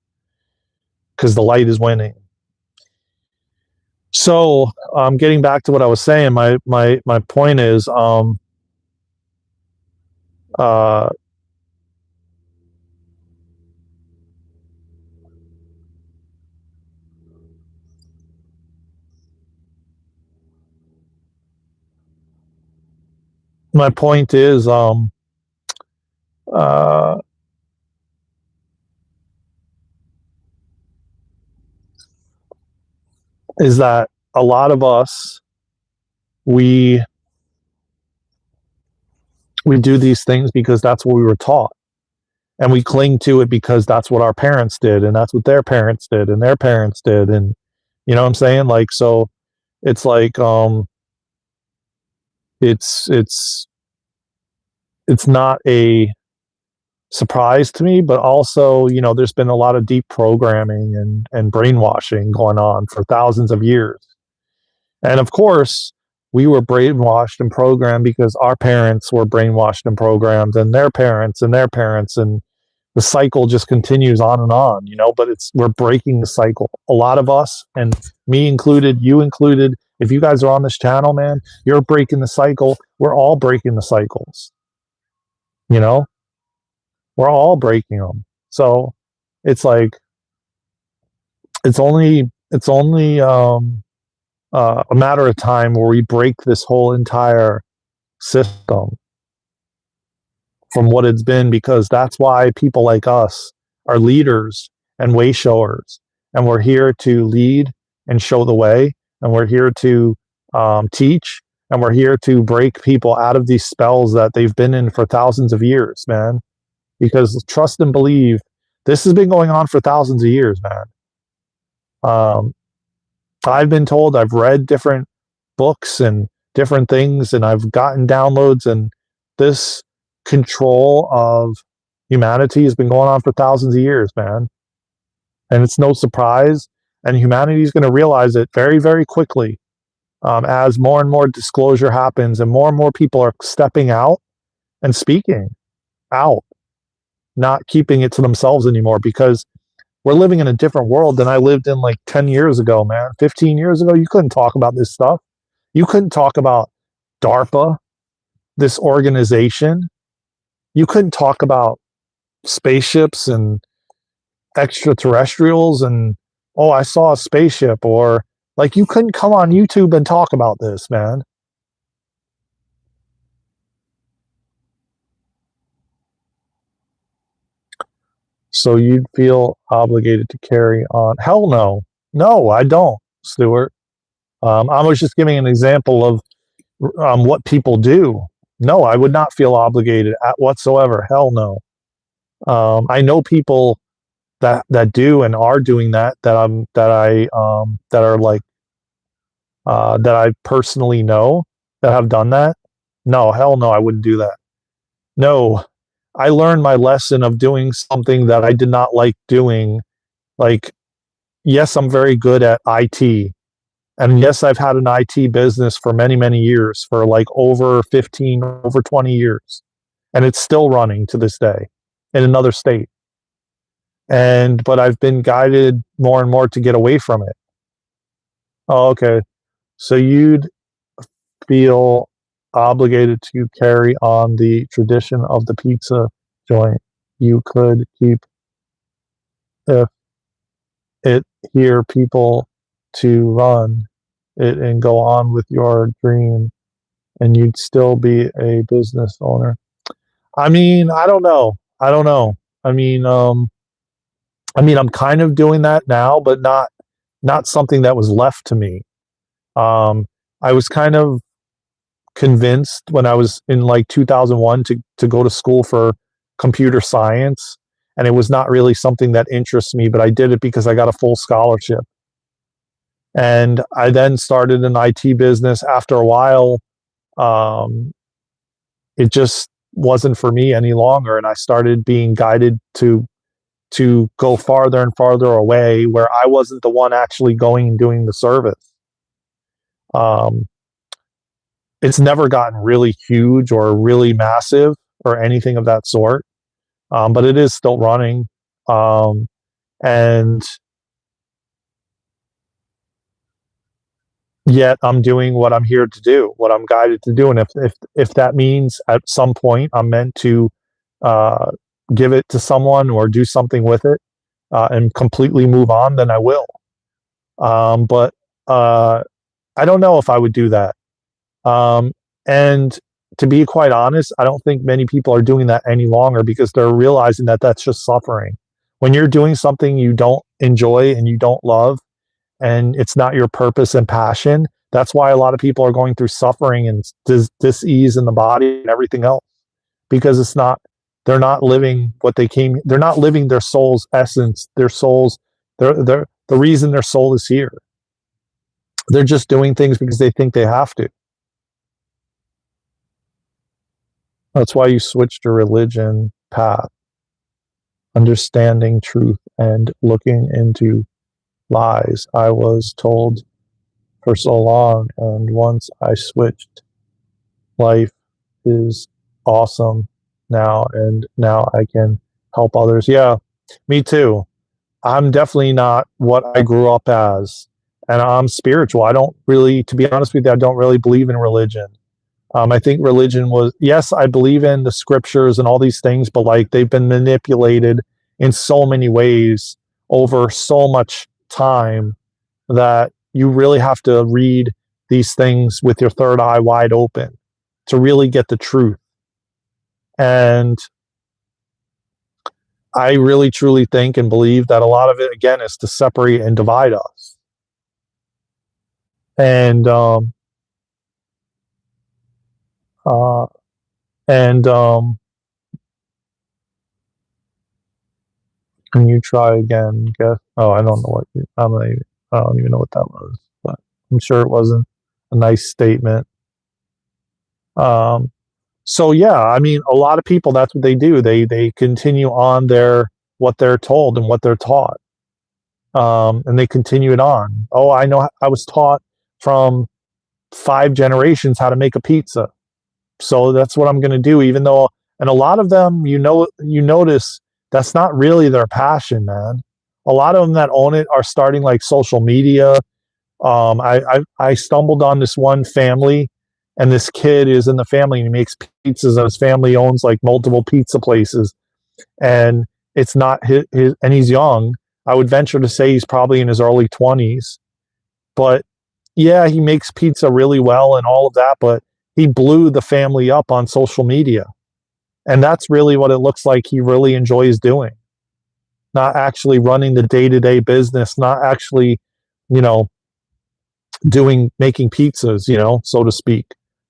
because the light is winning. So, getting back to what I was saying, my point is, uh, my point uh, is that a lot of us, we we do these things because that's what we were taught, and we cling to it because that's what our parents did, and that's what their parents did, and their parents did, and you know what I'm saying? Like, so it's like, it's it's it's not a surprise to me, but also, there's been a lot of deep programming and brainwashing going on for thousands of years. And of course, we were brainwashed and programmed because our parents were brainwashed and programmed, and their parents and their parents, and the cycle just continues on and on, but we're breaking the cycle. A lot of us, and me included, you included, if you guys are on this channel, man, you're breaking the cycle. We're all breaking the cycles. You know, we're all breaking them. So it's like, it's only a matter of time where we break this whole entire system from what it's been, because that's why people like us are leaders and way showers, and we're here to lead and show the way, and we're here to teach, and we're here to break people out of these spells that they've been in for thousands of years, man. Because trust and believe, this has been going on for thousands of years, man. I've been told, I've read different books and different things, and I've gotten downloads, and this control of humanity has been going on for thousands of years, man. And it's no surprise. And humanity is going to realize it very, very quickly, as more and more disclosure happens and more people are stepping out and speaking out, not keeping it to themselves anymore, because we're living in a different world than I lived in like 10 years ago, man. 15 years ago, you couldn't talk about this stuff. You couldn't talk about DARPA, this organization. You couldn't talk about spaceships and extraterrestrials and, oh, I saw a spaceship, or like, you couldn't come on YouTube and talk about this, man. So you'd feel obligated to carry on? Hell no. No, I don't, Stuart. I was just giving an example of what people do. No, I would not feel obligated at whatsoever. Hell no. I know people that do and are doing that are like that I personally know that have done that. No, hell no, I wouldn't do that. No, I learned my lesson of doing something that I did not like doing. Like, yes, I'm very good at IT. And yes, I've had an IT business for many, many years, for like over 15, over 20 years. And it's still running to this day in another state. But I've been guided more and more to get away from it. Oh, okay. So you'd feel obligated to carry on the tradition of the pizza joint you could keep if it hear people to run it and go on with your dream, and you'd still be a business owner. I mean, I don't know. I don't know. I mean, I'm kind of doing that now, but not something that was left to me. I was kind of convinced when I was in like 2001 to go to school for computer science, and it was not really something that interests me, but I did it because I got a full scholarship. And I then started an IT business. After a while, um, it just wasn't for me any longer, and I started being guided to go farther and farther away, where I wasn't the one actually going and doing the service. Um, it's never gotten really huge or really massive or anything of that sort, but it is still running. Um, and yet I'm doing what I'm here to do, what I'm guided to do. And if that means at some point I'm meant to uh, give it to someone or do something with it and completely move on, then I will. But I don't know if I would do that. Um, and to be quite honest, I don't think many people are doing that any longer, because they're realizing that that's just suffering. When you're doing something you don't enjoy and you don't love, and it's not your purpose and passion, that's why a lot of people are going through suffering and dis-ease in the body and everything else, because they're not living they're not living their soul's essence, the reason their soul is here. They're just doing things because they think they have to. That's why you switched your religion path, understanding truth and looking into lies. I was told for so long, and once I switched, life is awesome now, and now I can help others. Yeah, me too. I'm definitely not what I grew up as, and I'm spiritual. I don't really, to be honest with you, I don't really believe in religion. I think religion was, yes, I believe in the scriptures and all these things, but like, they've been manipulated in so many ways over so much time that you really have to read these things with your third eye wide open to really get the truth. And I really truly think and believe that a lot of it, again, is to separate and divide us. And uh, and can you try again? Guess. Oh, I don't know what I don't even know what that was, but I'm sure it wasn't a nice statement. So yeah, I mean, a lot of people, that's what they do. They continue on what they're told and what they're taught, and they continue it on. Oh, I know. I was taught from 5 generations how to make a pizza, so that's what I'm going to do. Even though, and a lot of them, you notice that's not really their passion, man. A lot of them that own it are starting like social media. I stumbled on this one family, and this kid is in the family and he makes pizzas, and his family owns like multiple pizza places, and it's not his, and he's young. I would venture to say he's probably in his early 20s, but yeah, he makes pizza really well and all of that, but he blew the family up on social media. And that's really what it looks like he really enjoys doing. Not actually running the day-to-day business, not actually, you know, making pizzas, so to speak.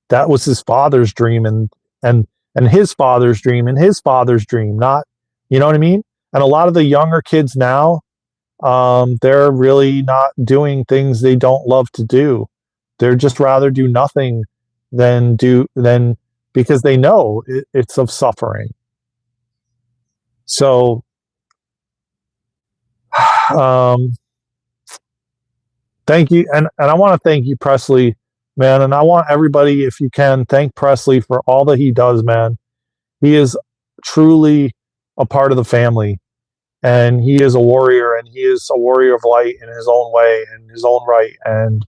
That was his father's dream, and his father's dream and his father's dream, not, you know what I mean? And a lot of the younger kids now, they're really not doing things they don't love to do. They're just rather do nothing than because they know it's of suffering. So, um, thank you, and I want to thank you, Presley, man, and I want everybody, if you can, thank Presley for all that he does, man. He is truly a part of the family, and he is a warrior, and he is a warrior of light in his own way, in his own right, and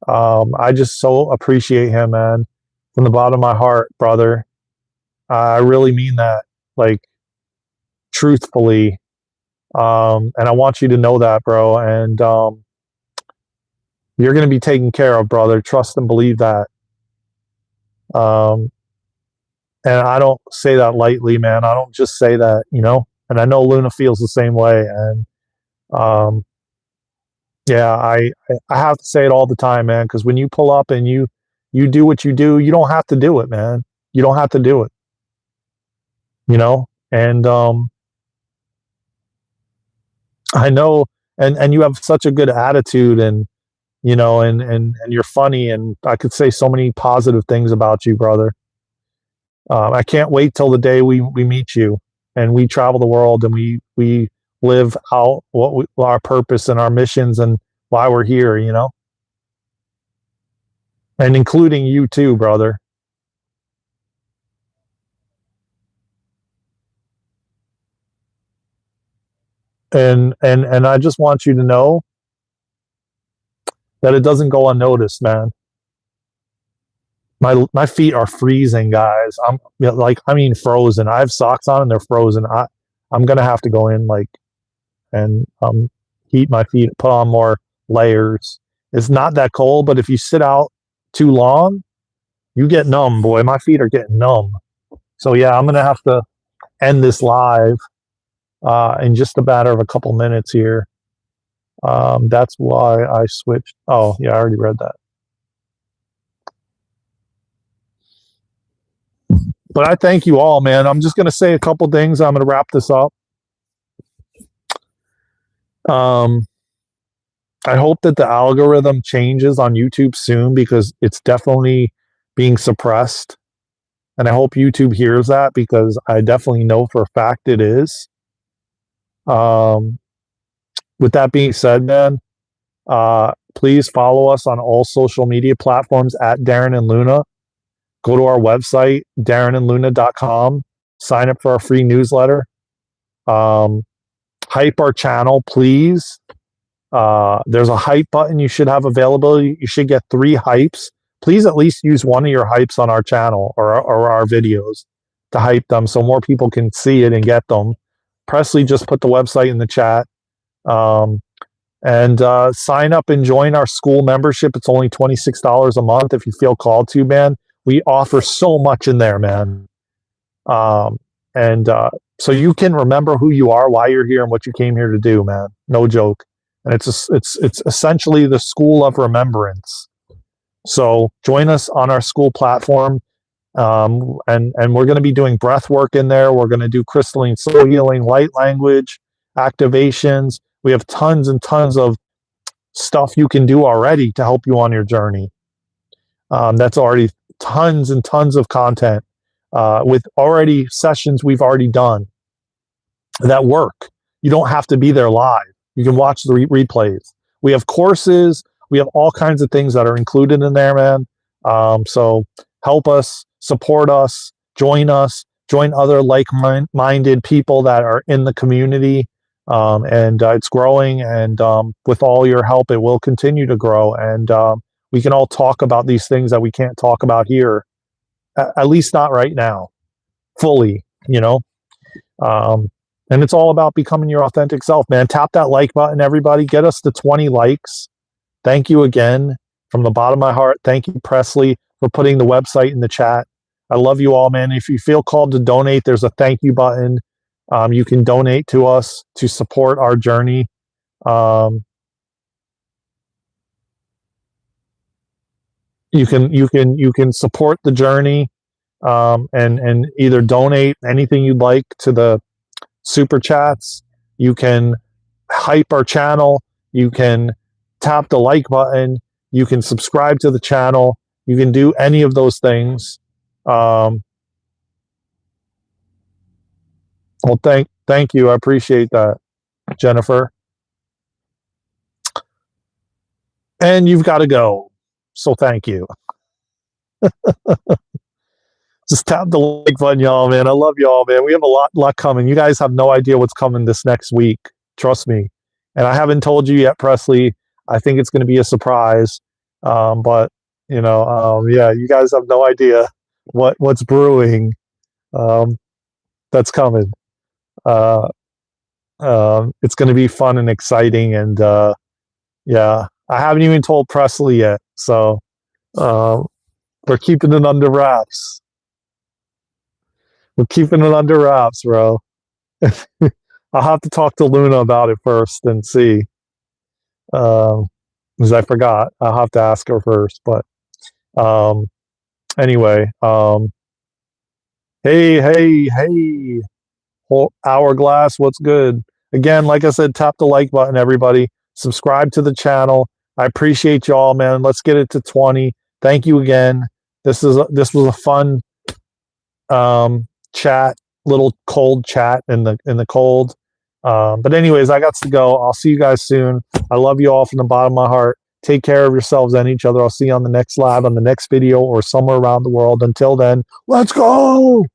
I just so appreciate him, man, from the bottom of my heart, brother. I really mean that, like, truthfully, and I want you to know that, bro, and you're going to be taken care of, brother. Trust and believe that. Um, and I don't say that lightly, man. I don't just say that, and I know Luna feels the same way. And um, yeah, I have to say it all the time, man, because when you pull up and you do what you do, you don't have to do it, man. You don't have to do it, and I know, and you have such a good attitude, and and you're funny, and I could say so many positive things about you, brother. I can't wait till the day we meet you and we travel the world and we live out our purpose and our missions and why we're here, and including you too, brother. And I just want you to know that it doesn't go unnoticed, man. My feet are freezing, guys. I mean frozen. I have socks on and they're frozen. I'm gonna have to go in and heat my feet, put on more layers. It's not that cold, but if you sit out too long, you get numb, boy. My feet are getting numb. So yeah, I'm gonna have to end this live in just a matter of a couple minutes here. That's why I switched. Oh yeah, I already read that. But I thank you all, man. I'm just gonna say a couple things. I'm gonna wrap this up. I hope that the algorithm changes on YouTube soon because it's definitely being suppressed. And I hope YouTube hears that because I definitely know for a fact it is. Um, with that being said, man, please follow us on all social media platforms at Daren and Luna. Go to our website, darenandluna.com. Sign up for our free newsletter. Hype our channel, please. There's a hype button you should have availability. You should get 3 hypes. Please at least use one of your hypes on our channel or our videos to hype them so more people can see it and get them. Presley just put the website in the chat. And sign up and join our school membership. It's only $26 a month if you feel called to, man. We offer so much in there, man. And so you can remember who you are, why you're here, and what you came here to do, man. No joke. And it's essentially the school of remembrance. So join us on our school platform, and we're going to be doing breath work in there. We're going to do crystalline soul healing, light language, activations. We have tons and tons of stuff you can do already to help you on your journey. That's already tons and tons of content with already sessions we've already done that work. You don't have to be there live. You can watch the replays. We have courses. We have all kinds of things that are included in there, man. So help us, support us, join other like-minded people that are in the community. And it's growing. And with all your help, it will continue to grow. And we can all talk about these things that we can't talk about here, at least not right now, fully, you know? And it's all about becoming your authentic self, man. Tap that like button, everybody. Get us to 20 likes. Thank you again from the bottom of my heart. Thank you, Presley, for putting the website in the chat. I love you all, man. If you feel called to donate, there's a thank you button. You can donate to us to support our journey. You can support the journey and either donate anything you'd like to the super chats. You can hype our channel. You can tap the like button. You can subscribe to the channel. You can do any of those things. Well, thank you. I appreciate that, Jennifer. And you've got to go. So thank you. Just tap the like button, y'all, man. I love y'all, man. We have a lot coming. You guys have no idea what's coming this next week. Trust me. And I haven't told you yet, Presley. I think it's going to be a surprise. But, you know, yeah, you guys have no idea what's brewing. That's coming. It's going to be fun and exciting. And, yeah, I haven't even told Presley yet. So we're keeping it under wraps. We're keeping it under wraps, bro. I'll have to talk to Luna about it first and see. Because I forgot. I'll have to ask her first. But anyway, hey, Hourglass, what's good? Again, like I said, tap the like button, everybody. Subscribe to the channel. I appreciate y'all, man. Let's get it to 20. Thank you again. This was a fun chat, little cold chat in the cold. But anyways, I got to go. I'll see you guys soon. I love you all from the bottom of my heart. Take care of yourselves and each other. I'll see you on the next live, on the next video, or somewhere around the world. Until then, let's go.